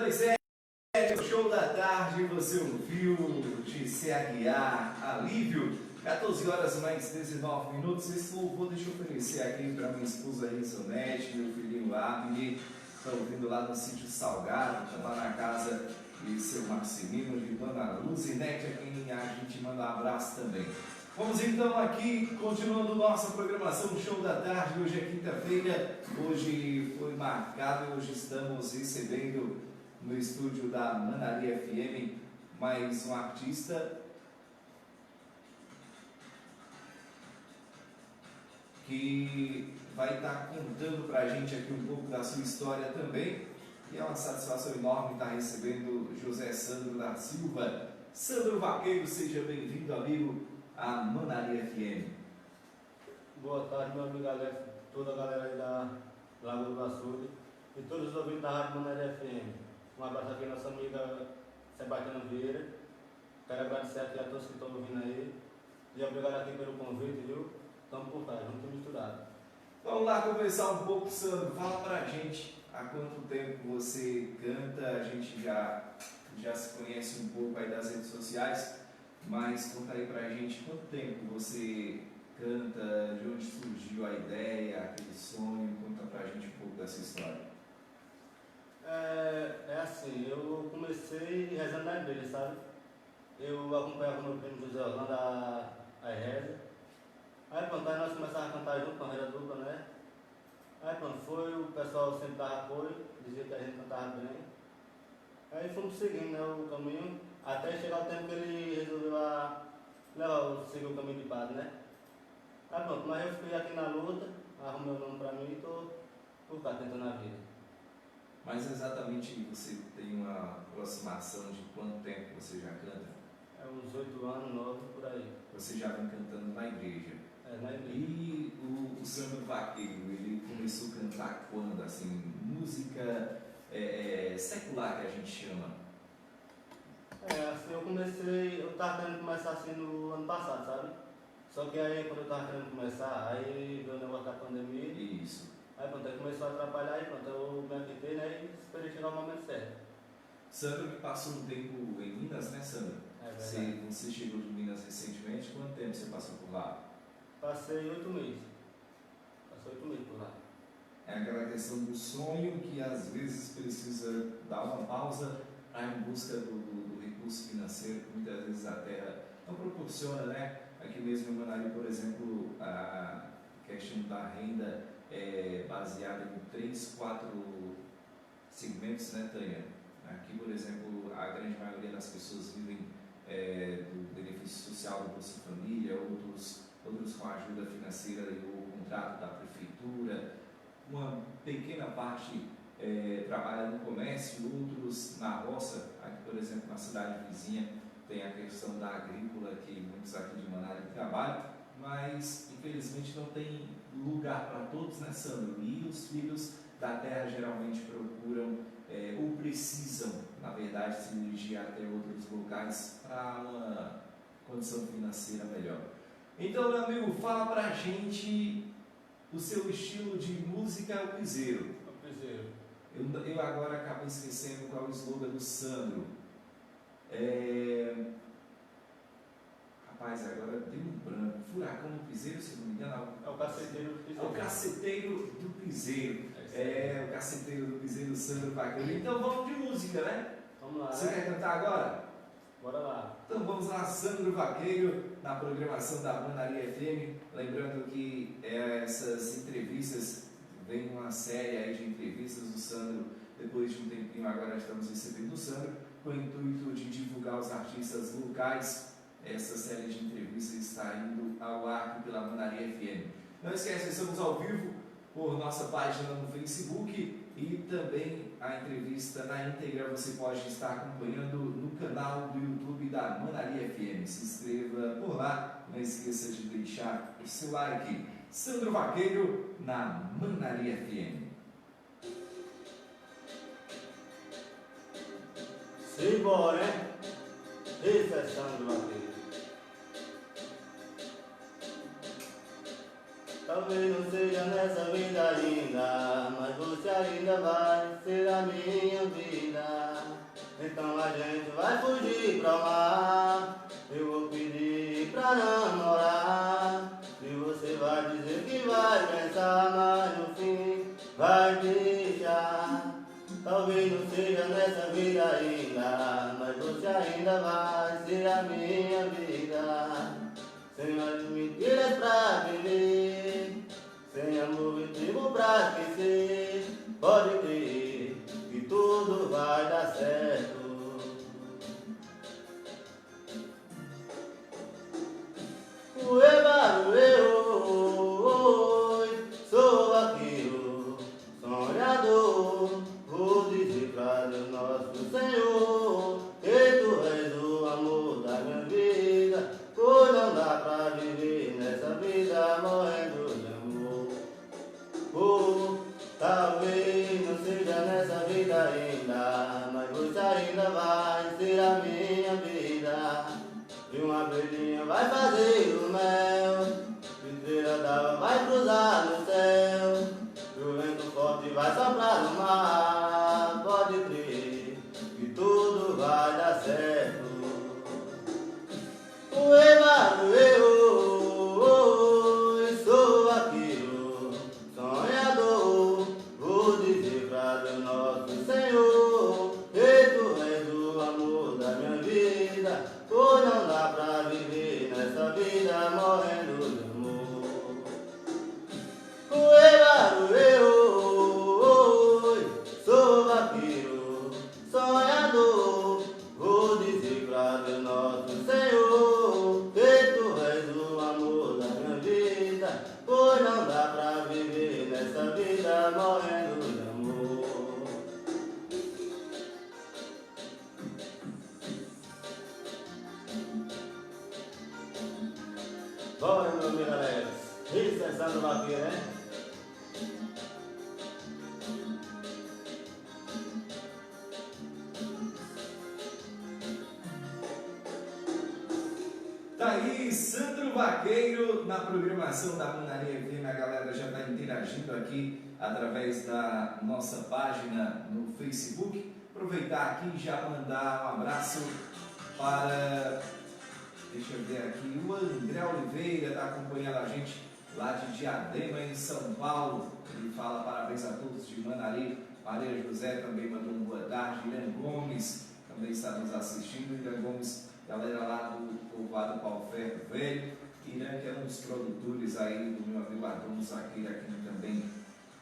2, o show da tarde, você ouviu de se Aguiar, Alívio, 14 horas mais 19 minutos. Esse louvor deixa eu oferecer aqui para minha esposa Risonete, meu filhinho Abner, está ouvindo lá no sítio Salgado, está lá na casa de seu Marcelino, de Dona Luzinete, a quem a gente manda um abraço também. Vamos então aqui, continuando nossa programação do Show da Tarde. Hoje é quinta-feira, hoje foi marcado, hoje estamos recebendo no estúdio da Manaria FM mais um artista que vai estar contando pra gente aqui um pouco da sua história também. E é uma satisfação enorme estar recebendo José Sandro da Silva. Sandro Vaqueiro, seja bem-vindo, amigo, à Manaria FM. Boa tarde, meu amigo Alex, toda a galera aí da Lagoa do Açude e todos os ouvintes da Rádio Manaria FM. Um abraço aqui à nossa amiga Sebastiana Vieira. Quero agradecer aqui a todos que estão ouvindo aí. E obrigado aqui pelo convite, viu? Estamos por trás, vamos misturar. Vamos lá conversar um pouco, Sandro. Fala pra gente há quanto tempo você canta. A gente já se conhece um pouco aí das redes sociais, mas conta aí pra gente quanto tempo você canta, de onde surgiu a ideia, aquele sonho. Conta pra gente um pouco dessa história. É assim, eu comecei rezando na igreja, sabe? Eu acompanhava meu primo José Orlando a reza. Aí pronto, aí nós começávamos a cantar junto com a reza dupla, né? Aí pronto, o pessoal sempre dava apoio, dizia que a gente cantava bem. Aí fomos seguindo, né, o caminho, até chegar o tempo que ele resolveu seguir o caminho de padre, né? Aí pronto, mas eu fiquei aqui na luta, arrumei o nome pra mim e tô cá tentando a vida. Mas exatamente você tem uma aproximação de quanto tempo você já canta? É uns 8 anos, 9, por aí. Você já vem cantando na igreja. Na igreja. E o Sandro Vaqueiro, ele começou a cantar quando? Assim, música secular que a gente chama. Assim, eu tava querendo começar assim no ano passado, sabe? Só que aí quando eu tava querendo começar, aí veio o negócio da pandemia. Isso. Aí pronto, aí começou a atrapalhar e pronto, eu me aquietei, né? E esperei chegar o momento certo. Sandro que passou um tempo em Minas, né, Sandro? Você chegou de Minas recentemente, quanto tempo você passou por lá? Passei 8 meses. Passei 8 meses por lá. É aquela questão do sonho que às vezes precisa dar uma pausa para ir em busca do recurso financeiro, que muitas vezes a terra não proporciona, né? Aqui mesmo em Manaria, por exemplo, a questão da renda é baseada em 3, 4 segmentos, né, Tânia? Aqui, por exemplo, a grande maioria das pessoas vivem do benefício social do Bolsa Família, outros com a ajuda financeira e o contrato da prefeitura. Uma pequena parte trabalha no comércio, outros na roça. Aqui, por exemplo, na cidade vizinha, tem a questão da agrícola, que muitos aqui de Manaria trabalham, mas infelizmente não tem lugar para todos, né, Sandro? E os filhos da terra geralmente procuram ou precisam, na verdade, se dirigir até outros locais para uma condição financeira melhor. Então, meu amigo, fala pra gente o seu estilo de música, é o piseiro. O piseiro. Eu agora acabei esquecendo qual é o slogan do Sandro. Rapaz, agora deu um branco. Furacão do Piseiro, se não me engano. É o caceteiro do piseiro. É o caceteiro do Piseiro. O caceteiro do Piseiro, Sandro Vaqueiro. Então vamos de música, né? Vamos lá. Você quer cantar agora? Bora lá. Então vamos lá, Sandro Vaqueiro, na programação da Manaria FM. Lembrando que essas entrevistas, vem uma série aí de entrevistas do Sandro. Depois de um tempinho agora estamos recebendo o Sandro, com o intuito de divulgar os artistas locais. Essa série de entrevistas está indo ao ar aqui pela Manaria FM. Não esqueça, estamos ao vivo por nossa página no Facebook e também a entrevista na íntegra você pode estar acompanhando no canal do YouTube da Manaria FM. Se inscreva por lá, não esqueça de deixar o seu like. Sandro Vaqueiro na Manaria FM. Simbora, hein? Esse é Sandro Vaqueiro. Talvez não seja nessa vida ainda, mas você ainda vai ser a minha vida. Então a gente vai fugir pra lá. Eu vou pedir pra namorar. E você vai dizer que vai pensar, mas no fim vai deixar. Talvez não seja nessa vida ainda, mas você ainda vai ser a minha vida. Sem as mentiras pra viver, sem amor e tempo pra esquecer. Pode crer que tudo vai dar certo. Ueba, sou vaqueiro, sonhador. Vou dizer pra Deus nosso Senhor que tu és o amor da minha vida, pois não dá pra viver nessa vida morrendo de amor. Oh, talvez não seja nessa vida ainda, mas você ainda vai ser a minha vida. E uma abelhinha vai fazer o mel, pedreira d'água vai cruzar no céu, e o vento forte vai soprar no mar. Pode crer que tudo vai dar certo. Ueba, sou vaqueiro, sonhador. Vou dizer pra Deus nosso Senhor que tu és o amor da minha vida, pois não dá pra viver nessa vida morrendo de amor. Ueba, sou vaqueiro, sonhador. Vou dizer pra Deus nosso Senhor que tu és o amor da minha vida, pois não dá pra viver nessa vida morrendo de amor. Bora, meu amigo Alex. Isso é Sandro Vaqueiro, né? Tá aí, Sandro Vaqueiro na programação da Manaria FM. A galera já está interagindo aqui através da nossa página no Facebook. Aproveitar aqui e já mandar um abraço para, deixa eu ver aqui, o André Oliveira está acompanhando a gente lá de Diadema, em São Paulo. Ele fala parabéns a todos de Manaria. Maria José também mandou um boa tarde. Irã Gomes também está nos assistindo. Irã Gomes, galera lá do povoado Palferro Velho. Irã, que é um dos produtores aí do meu amigo Adão Zaqueiro aqui também.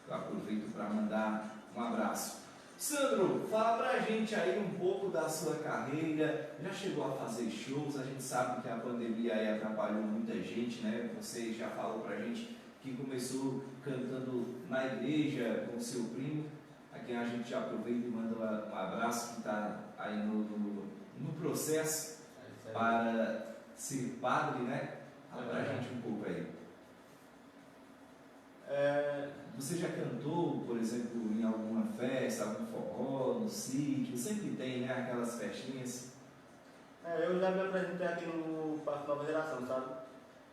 Eu aproveito para mandar um abraço. Sandro, fala pra gente aí um pouco da sua carreira. Já chegou a fazer shows? A gente sabe que a pandemia aí atrapalhou muita gente, né? Você já falou pra gente que começou cantando na igreja com seu primo. Aqui a gente já aproveita e manda um abraço, que está aí no processo para ser padre, né? Fala pra gente um pouco aí. Você já cantou, por exemplo, em alguma festa, algum forró, no sítio? Sempre tem, né? Aquelas festinhas. Eu já me apresentei aqui no Parque Nova Geração, sabe?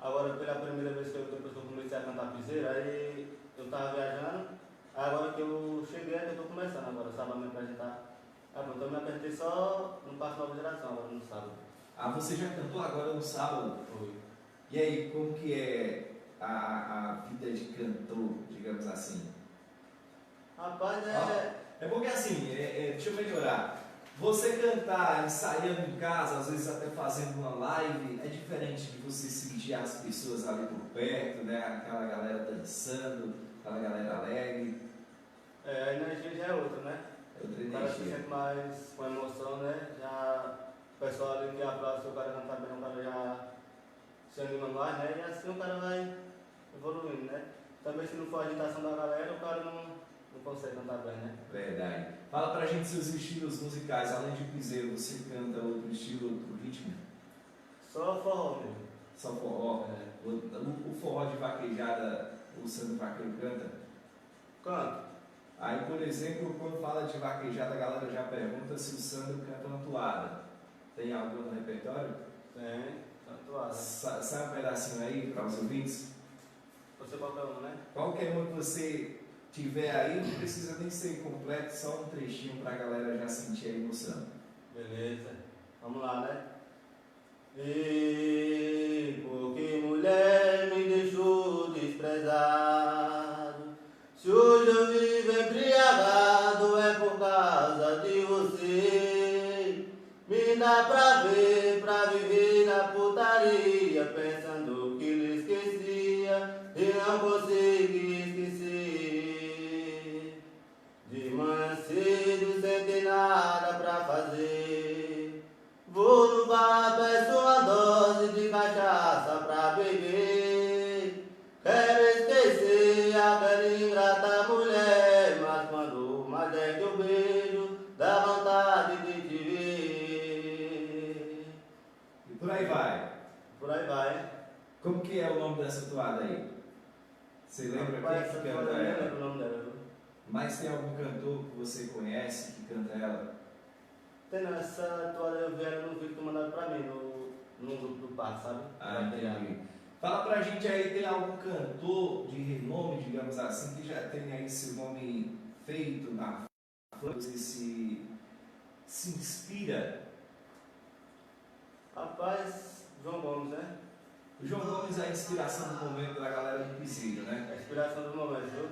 Agora, pela primeira vez que eu comecei a cantar piseira, aí eu estava viajando. Agora que eu cheguei, eu estou começando agora, sabe, a me apresentar. Pronto, eu me apresentei só no Parque Nova Geração, agora no sábado. Você já cantou agora no sábado? Foi. E aí, como que é a vida de cantor, digamos assim? Rapaz, É porque assim, deixa eu melhorar. Você cantar, ensaiando em casa, às vezes até fazendo uma live, é diferente de você sentir as pessoas ali por perto, né? Aquela galera dançando, aquela galera alegre. a energia já é outra, né? É outra O cara se energia. sente mais com emoção, né? Já o pessoal ali que aplaude, se o cara cantar bem, o cara já se anima mais, né? E assim o cara vai evoluindo, né? Também se não for a agitação da galera, o cara não consegue cantar bem, né? Verdade. Fala pra gente seus estilos musicais, além de piseiro, você canta outro estilo, outro ritmo? Só forró mesmo. Só forró? O forró de vaquejada, o Sandro Vaqueiro canta? Canto. Aí, por exemplo, quando fala de vaquejada, a galera já pergunta se o Sandro canta uma toada. Tem algo no repertório? Tem, cantoada. Sabe um pedacinho aí para os ouvintes? Você qualquer um, né? Qualquer um que você tiver aí, não precisa nem ser completo, só um trechinho para a galera já sentir a emoção. Beleza. Vamos lá, né? E porque mulher me deixou desprezado, se hoje eu vivo embriagado é por causa de você. Me dá pra viver na putaria, pensando que lhe esquecia e não consegui esquecer. De manhã cedo sem ter nada pra fazer, vou no bar, peço uma dose de cachaça pra beber. Quero esquecer aquela ingrata mulher, mas quando mais é que eu vejo, dá vontade de te ver. E por aí vai. Por aí vai. Como que é o nome dessa toada aí? Você lembra Rapaz, quem que essa canta toada eu nem ela? lembro o nome dela, viu? Mas tem algum cantor que você conhece que canta ela? Tem essa toada eu vi ela no vídeo que mandaram pra mim, no grupo do parque, sabe? Ah, entendi. Fala pra gente aí, tem algum cantor de renome, digamos assim, que já tem aí seu nome feito na fama, você se inspira? Rapaz, João Gomes, né? O João Gomes é a inspiração do momento da galera do Piseiro, né? A inspiração do momento, viu?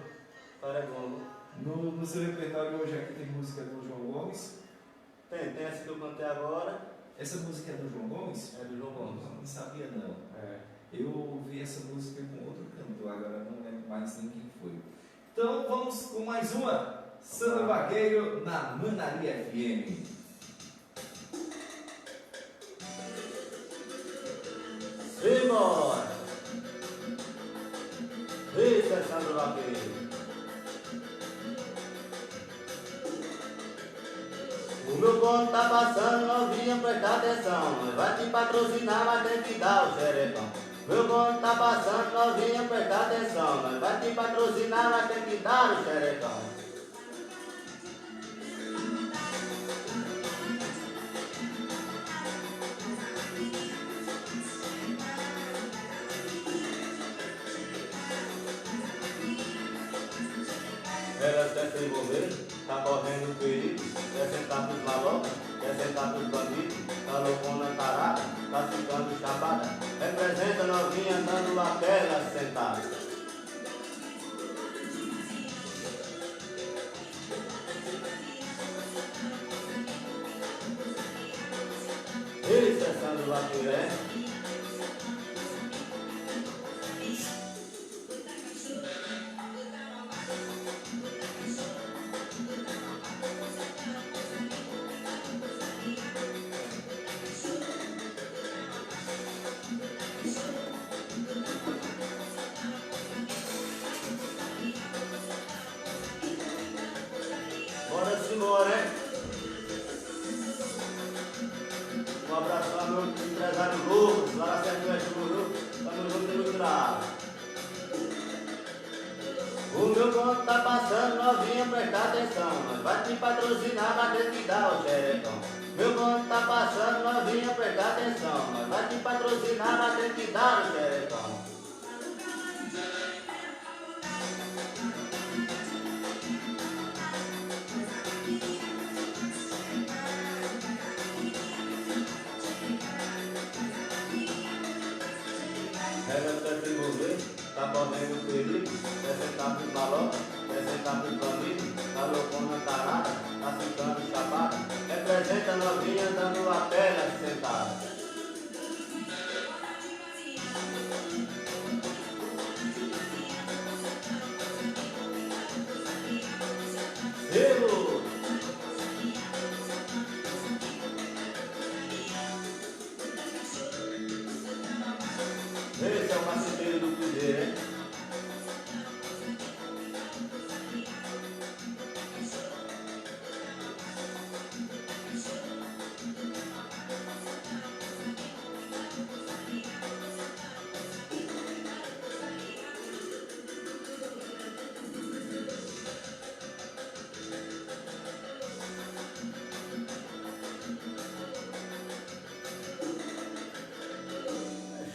Para Gomes. No seu repertório hoje aqui tem música do João Gomes? Tem essa que eu cantei agora, Essa música é do João Gomes? é do João Gomes. Não sabia não. É. Eu ouvi essa música com outro cantor, agora não lembro mais nem quem foi. Então vamos com mais uma. Sandro Vaqueiro na Manaria FM. Simbora! Isso é Sandro Vaqueiro. O meu ponto tá passando, novinha, presta atenção. Vai te patrocinar, mas tem que dar o xerecão. Meu ponto tá passando, novinha, presta atenção. Vai te patrocinar, mas tem que dar o xerecão. Elas querem se envolver, tá correndo perigo, quer sentar pros malocas, quer sentar pros bandidos, tá loucona tarada, tá ficando chapada, representa novinha dando aquela sentada. Isso é Sandro Vaqueiro. Bora simbora, hein? Um abraço lá meu empresário Lucas, lá na Serra do Oeste, viu? Tamo junto e misturado. O meu ponto tá passando, novinha, presta atenção. Vai te patrocinar, mas tem que dar o xerecão. Meu ponto tá passando, novinha, presta atenção. Vai te patrocinar, mas tem que dar o xerecão. Ela quer se envolver, tá correndo perigo, quer sentar pros malocas, quer sentar pros bandidos, tá loucona tarada, tá ficando chapada, representa novinha dando a perna sentada. Selo! Esse é o marceneiro do Cruzeiro, hein?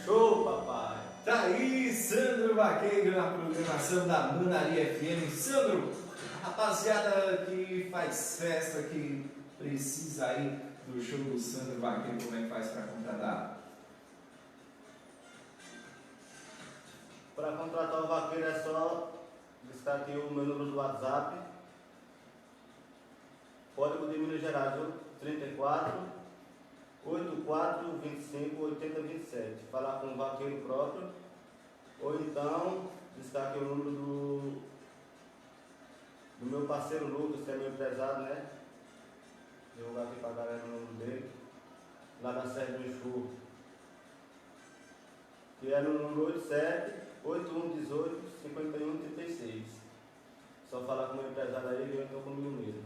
Show, papai! Tá aí, Sandro Vaqueiro na programação da Manaria FM. Sandro, Rapaziada que faz festa, que precisa aí do show do Sandro Vaqueiro, como é que faz para contratar? Para contratar o vaqueiro é só buscar aqui o meu número do WhatsApp, código de Minas Gerais, 34 84 25 80 27. Falar com o vaqueiro próprio, ou então buscar aqui o número do meu parceiro Lucas, que é meu empresário, né? Eu vou aqui para a galera o número dele, lá na Serra do Enxurro, que é no número 87 8118 5136. Só falar com o meu empresário aí, eu estou comigo mesmo.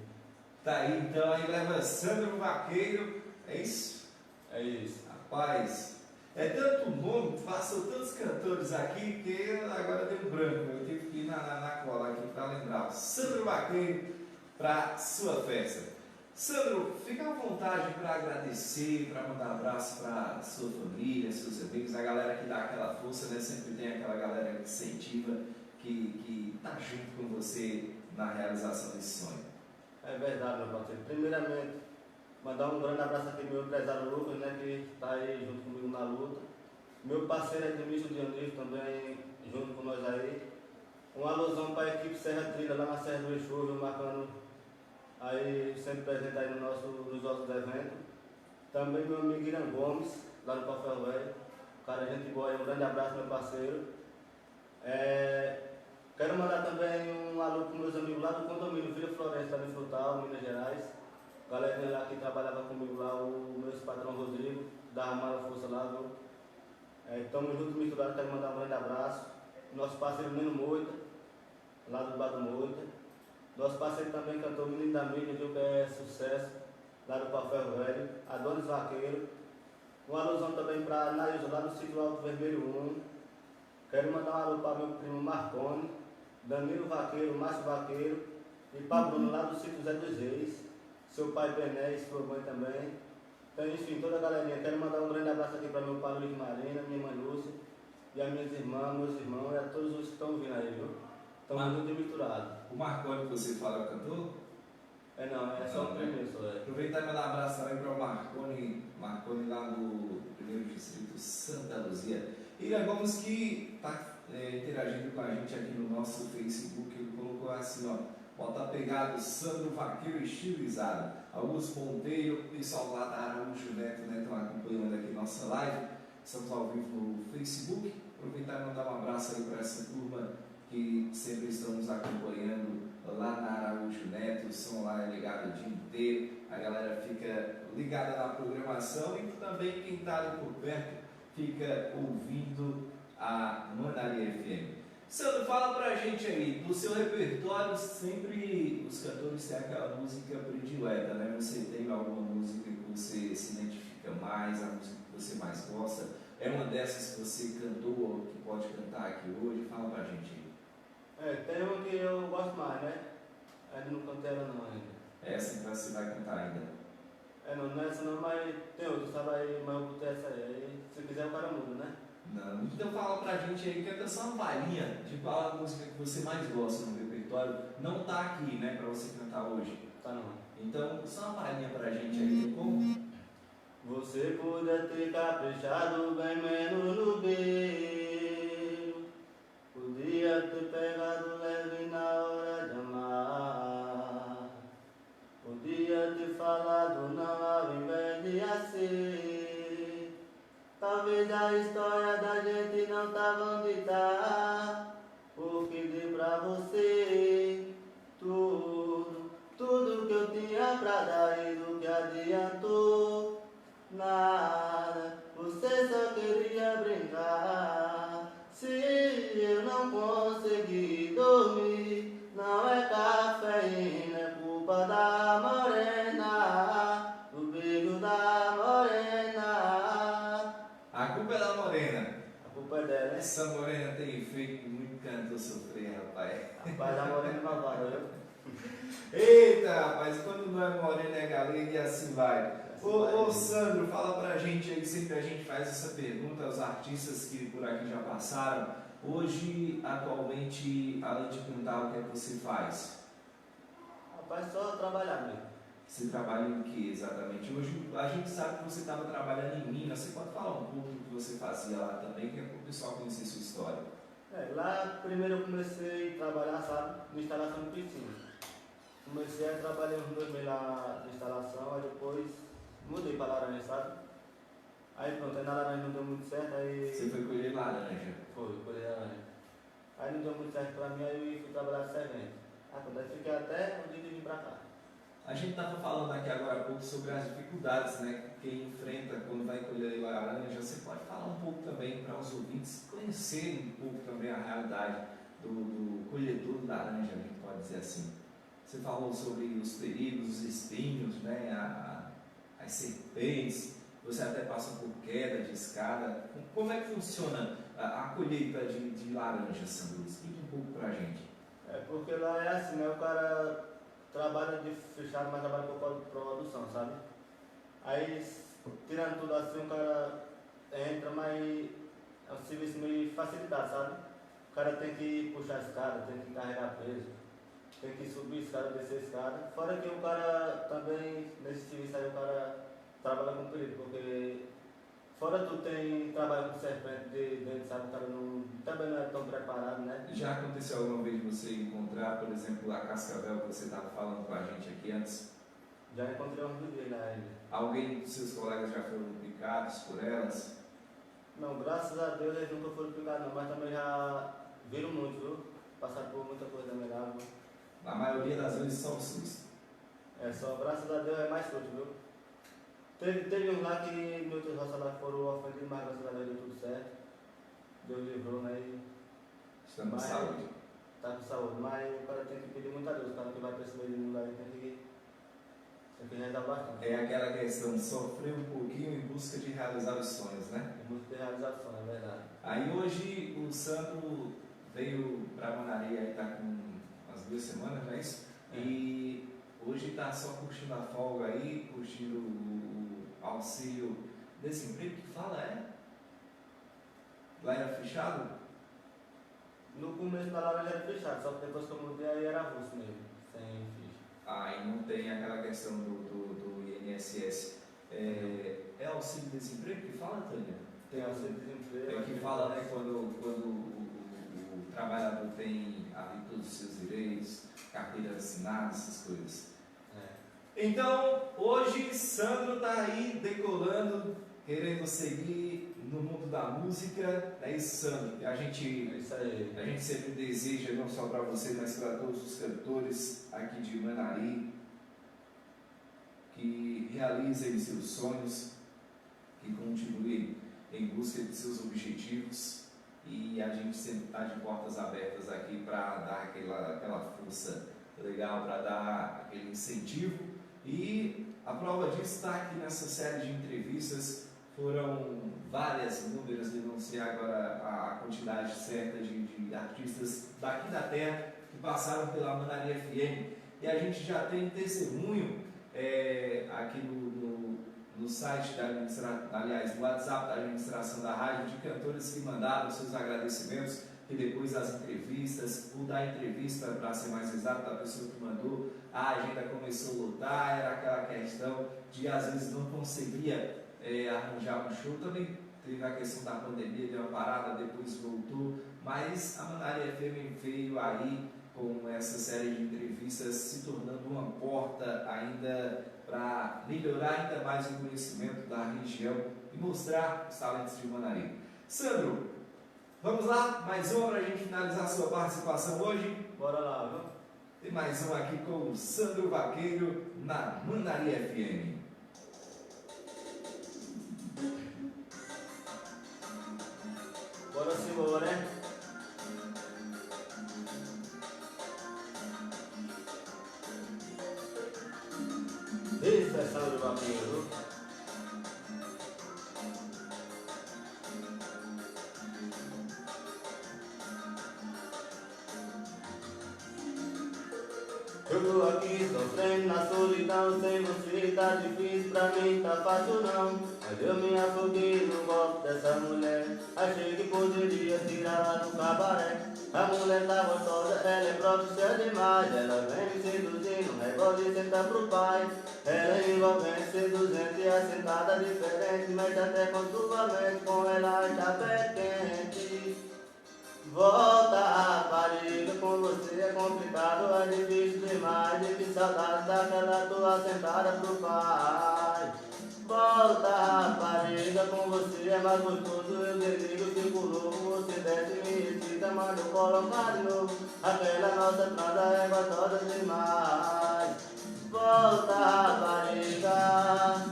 Tá aí, então aí leva Sandro Vaqueiro, é isso? É isso. Rapaz, é tanto nome, passou tantos cantores aqui que agora deu branco. Eu tive que ir na cola aqui para lembrar. Sandro Vaqueiro para sua festa. Sandro, fica à vontade para agradecer, para mandar um abraço para sua família, seus amigos, a galera que dá aquela força, né? Sempre tem aquela galera que incentiva, que tá junto com você na realização desse sonho. É verdade, meu parceiro. Primeiramente, mandar um grande abraço aqui ao meu empresário Lucas, né, que está aí junto comigo na luta. Meu parceiro Edmilson Dionísio também junto com nós aí. Um alusão para a equipe Serra Trilha lá na Serra do Enxurro, marcando aí, sempre presente aí nos nossos eventos. Também meu amigo Irã Gomes, lá no Papel Velho. Cara, gente boa, um grande abraço, meu parceiro. Quero mandar também um alô para meus amigos lá do condomínio Vila Floresta, lá em Frutal, Minas Gerais. Galera lá que trabalhava comigo lá, o meu patrão Rodrigo, da Mala Força lá, viu? Estamos juntos misturados, quero mandar um grande abraço. Nosso parceiro Nino Moita, lá do Bar do Moita. Nosso parceiro também cantor Menino da Mídia, viu, que é sucesso, lá do Papel Velho. Adonis Vaqueiro. Uma alusão também para Nailson, lá do Sítio Alto Vermelho 1. Quero mandar um alô para meu primo Marconi, Danilo Vaqueiro, Márcio Vaqueiro e para Bruno, lá do Sítio Zé dos Reis. Seu pai Bené, sua mãe também. Então, enfim, toda a galerinha. Quero mandar um grande abraço aqui para meu pai Luiz Marina, minha mãe Lúcia, e as minhas irmãs, meus irmãos, e a todos os que estão vindo aí, viu? Estamos juntos e misturados. O Marconi que você fala, cantor? Não, é só um primeiro, só é. Aproveitar e mandar um abraço também para o Marconi lá do 1º Distrito Santa Luzia. Irã Gomes, que está interagindo com a gente aqui no nosso Facebook, ele colocou assim, ó. Bota pegado, Sandro Vaqueiro estilizado. Augusto Monteiro, pessoal lá da Araújo Neto, né, estão acompanhando aqui nossa live. Estamos ao vivo no Facebook. Aproveitar e mandar um abraço aí para essa turma que sempre estamos acompanhando lá na Araújo Neto. O som lá é ligado o dia inteiro. A galera fica ligada na programação e também quem está ali por perto fica ouvindo a Mandaria FM. Sandro, fala pra gente aí, no seu repertório sempre os cantores têm aquela música predileta, né? Você tem alguma música que você se identifica mais, a música que você mais gosta? É uma dessas que você cantou ou que pode cantar aqui hoje? Fala pra gente aí. Tem uma que eu gosto mais, né? Ainda não cantei ela não ainda. Essa que você vai cantar ainda? Não é essa não, mas tem outra, sabe aí, mas eu botei essa aí. Se quiser o cara muda, né? Não. Então fala pra gente aí, canta só uma palhinha de qual a música que você mais gosta no repertório. Não tá aqui, né, pra você cantar hoje. Tá não. Então, só uma palhinha pra gente aí, tem como? Você podia ter caprichado bem menos no beijo, podia ter pegado leve na hora de amar, podia ter falado não ao invés de assim. Talvez a história da gente não tava onde tá, porque dei pra você tudo que eu tinha pra dar e do que adiantou nada. Você só queria brincar. Se eu não consegui dormir, não é cafeína, é culpa da morena, do beijo da morena. A culpa é da morena. A culpa é dela, né? Essa morena tem feito muito cantor sofrer, rapaz. Rapaz, a morena é malvada, viu? Eita, rapaz, quando não é morena é galega e assim vai. Ô Sandro, fala pra gente aí, sempre a gente faz essa pergunta aos artistas que por aqui já passaram. Hoje, atualmente, além de cantar, o que é que você faz? Rapaz, só trabalhar mesmo. Você trabalha em que exatamente? Hoje a gente sabe que você estava trabalhando em Minas. Você pode falar um pouco do que você fazia lá também, que é para o pessoal conhecer sua história. Lá primeiro eu comecei a trabalhar, sabe, de instalação de piscina. Comecei a trabalhar uns 2 meses lá de instalação, aí depois mudei para Laranja, sabe? Aí pronto, aí na Laranja não deu muito certo, aí... Você foi colher laranja? Foi, colhei Laranja. Aí não deu muito certo para mim, aí eu fui trabalhar de servente. Aí pronto, aí fiquei até o dia de vir para cá. A gente estava falando aqui agora há pouco sobre as dificuldades, né, que quem enfrenta quando vai colher laranja. Você pode falar um pouco também para os ouvintes conhecerem um pouco também a realidade do colhedor de laranja, a gente pode dizer assim. Você falou sobre os perigos, os espinhos, né, as serpentes, você até passa por queda de escada. Como é que funciona a colheita de laranja, Sandro? Explica um pouco para a gente. Porque lá é assim, né, o cara trabalha de fechado, mas trabalha por produção, sabe? Aí, tirando tudo assim, o cara entra, mas é um serviço meio facilitado, sabe? O cara tem que puxar a escada, tem que carregar peso, tem que subir a escada, descer a escada. Fora que o cara também, nesse serviço aí, o cara trabalha com perigo, porque fora tudo tem trabalho com serpente dentro, sabe? O cara também não é tão preparado, né? Já aconteceu alguma vez você encontrar, por exemplo, a cascavel que você estava falando com a gente aqui antes? Já encontrei uns vídeos lá ainda. Alguém dos seus colegas já foram picados por elas? Não, graças a Deus eles nunca foram picados não, mas também já viram muito, viu? Passaram por muita coisa melhor, viu? A maioria das vezes são SUS. Só graças a Deus é mais fruto, viu? Teve um lá que meus outros roças lá foram ofendidos, mas graças a Deus deu tudo certo. Deus livrou, né? Estamos com saúde. Tá com saúde, mas o cara tem que pedir muito a Deus, o cara que vai perceber de mundo aí tem que rezar bastante. É aquela questão de sofrer um pouquinho em busca de realizar os sonhos, né? Em busca de realização, é verdade. Aí hoje o Sandro veio para Manaria, aí está com umas 2 semanas, não é isso? E hoje está só curtindo a folga aí, curtindo o auxílio desemprego, que fala, Lá era fechado? No começo da Laranja era fechado, só que depois que eu mudei aí era russo mesmo, sem ficha. Aí não tem aquela questão do INSS. É auxílio desemprego que fala, Tânia? Tem auxílio desemprego. É que fala, né, quando o trabalhador tem ali todos os seus direitos, carteira assinada, essas coisas. Então, hoje Sandro está aí decolando, querendo seguir no mundo da música. É isso, Sandro. A gente sempre deseja, não só para você, mas para todos os cantores aqui de Manarim, que realizem seus sonhos, que continuem em busca de seus objetivos, e a gente sempre está de portas abertas aqui para dar aquela força legal, para dar aquele incentivo. E a prova disso está aqui nessa série de entrevistas. Foram várias, inúmeras, não sei agora a quantidade certa de artistas daqui da terra que passaram pela Manaria FM. E a gente já tem testemunho aqui no site da administração, aliás, no WhatsApp da administração da rádio, de cantores que mandaram seus agradecimentos, que depois das entrevistas, ou da entrevista, para ser mais exato, da pessoa que mandou, a agenda começou a lotar, era aquela questão de às vezes não conseguia arranjar um show. Também teve a questão da pandemia, deu uma parada, depois voltou, mas a Manaria FM veio aí com essa série de entrevistas, se tornando uma porta ainda para melhorar ainda mais o conhecimento da região e mostrar os talentos de Manarim. Sandro, vamos lá? Mais uma para a gente finalizar a sua participação hoje? Bora lá, viu? Tem mais um aqui com o Sandro Vaqueiro na Manaria FM. Bora sim, bora, né? Esse é Sandro Vaqueiro. Eu tô aqui sofrendo. sofrendo na solidão, sem você tá difícil pra mim, tá fácil não. Mas eu me afoguei no golpe dessa mulher. Achei que poderia tirá-la do cabaré. A mulher tá gostosa, ela é profissa demais. Ela vem me seduzindo, rebola e senta pro pai. Ela é envolvente, seduzente e assentada diferente. Mexe até com sua mente, com ela está quente. Volta, rapariga, com você é complicado, é difícil demais. E que saudade daquela tua sentada pro pai. Volta, rapariga, com você é mais gostoso. Eu desligo, fico louco, você desce, me excita, manda eu colocar de novo. Aquela nossa transa é gostosa demais. Volta, rapariga.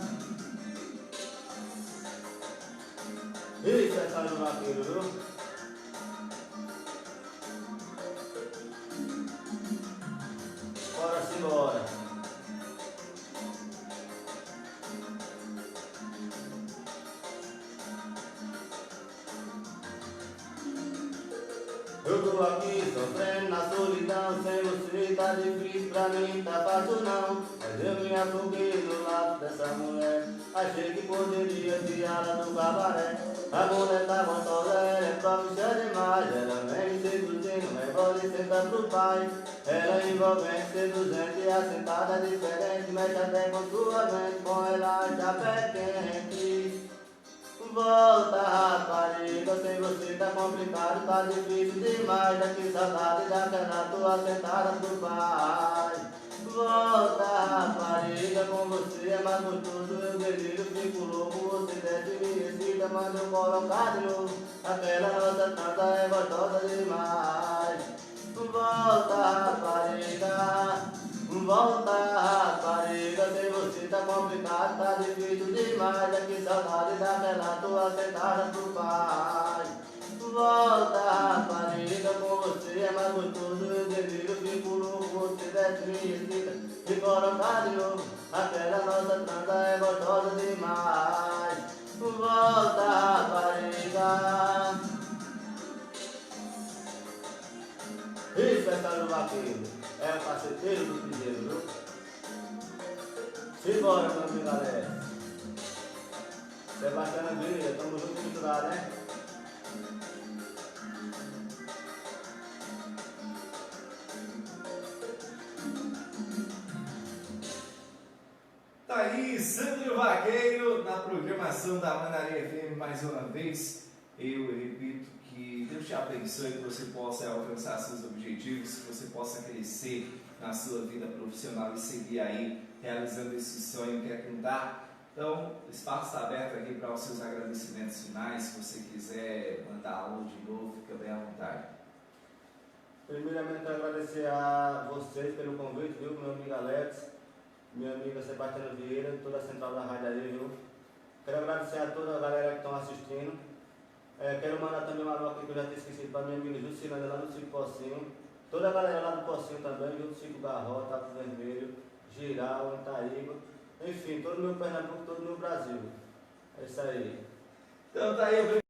Isso é só no vaqueiro, viu? Bora simbora. Eu tô aqui sofrendo na solidão, sem você tá difícil pra mim, tá fácil não. Mas eu me afoguei do lado dessa mulher. Achei que poderia tirá-la do cabaré. A mulher tá gostosa, ela é profissa demais. Ela vem me seduzindo, rebola e senta pro pai. Ela é envolvente, seduzente e assentada diferente. Mexe até com sua mente, com ela já pé quente. Volta, rapariga, sem você tá complicado, tá difícil demais. Daqui saudade daquela tua sentada pro pai. Volta, rapariga, com você é mais gostoso. Eu delírio, fico louco, você desce, me excita, manda eu colocar de novo. Aquela nossa transa é gostosa demais. Volta, rapariga. Volta, rapariga, sem você tá complicado, tá difícil demais. Que saudade daquela tua sentada pro pai. Volta, rapariga, com você é mais gostoso. Eu delírio, fico louco, você desce, me excita, me colocar de novo. Aquela nossa transa é gostosa demais. Volta, rapariga. Isso é cara do vaqueiro. É o caceteiro do piseiro, viu? Simbora, meu amigo galera. Sebastião Vieira, tamo junto e misturado, né? Tá aí, Sandro Vaqueiro, na programação da Mandaria FM mais uma vez. Eu repito que Deus te abençoe, que você possa alcançar seus objetivos, que você possa crescer na sua vida profissional e seguir aí realizando esse sonho que é cantar. Então, o espaço está aberto aqui para os seus agradecimentos finais. Se você quiser mandar alô de novo, fica bem à vontade. Primeiramente, quero agradecer a vocês pelo convite, viu? Meu amigo Alex, minha amiga Sebastiana Vieira, toda a central da rádio aí, viu? Quero agradecer a toda a galera que estão assistindo. Quero mandar também um alô aqui que eu já tinha esquecido para minha amiga Juscelana lá do Cico Pocinho. Toda a galera lá do Pocinho também, viu? Cico Garró, Tapo Vermelho, Giral, Itaíba. Enfim, todo o meu Pernambuco, todo o meu Brasil. É isso aí. Então tá aí,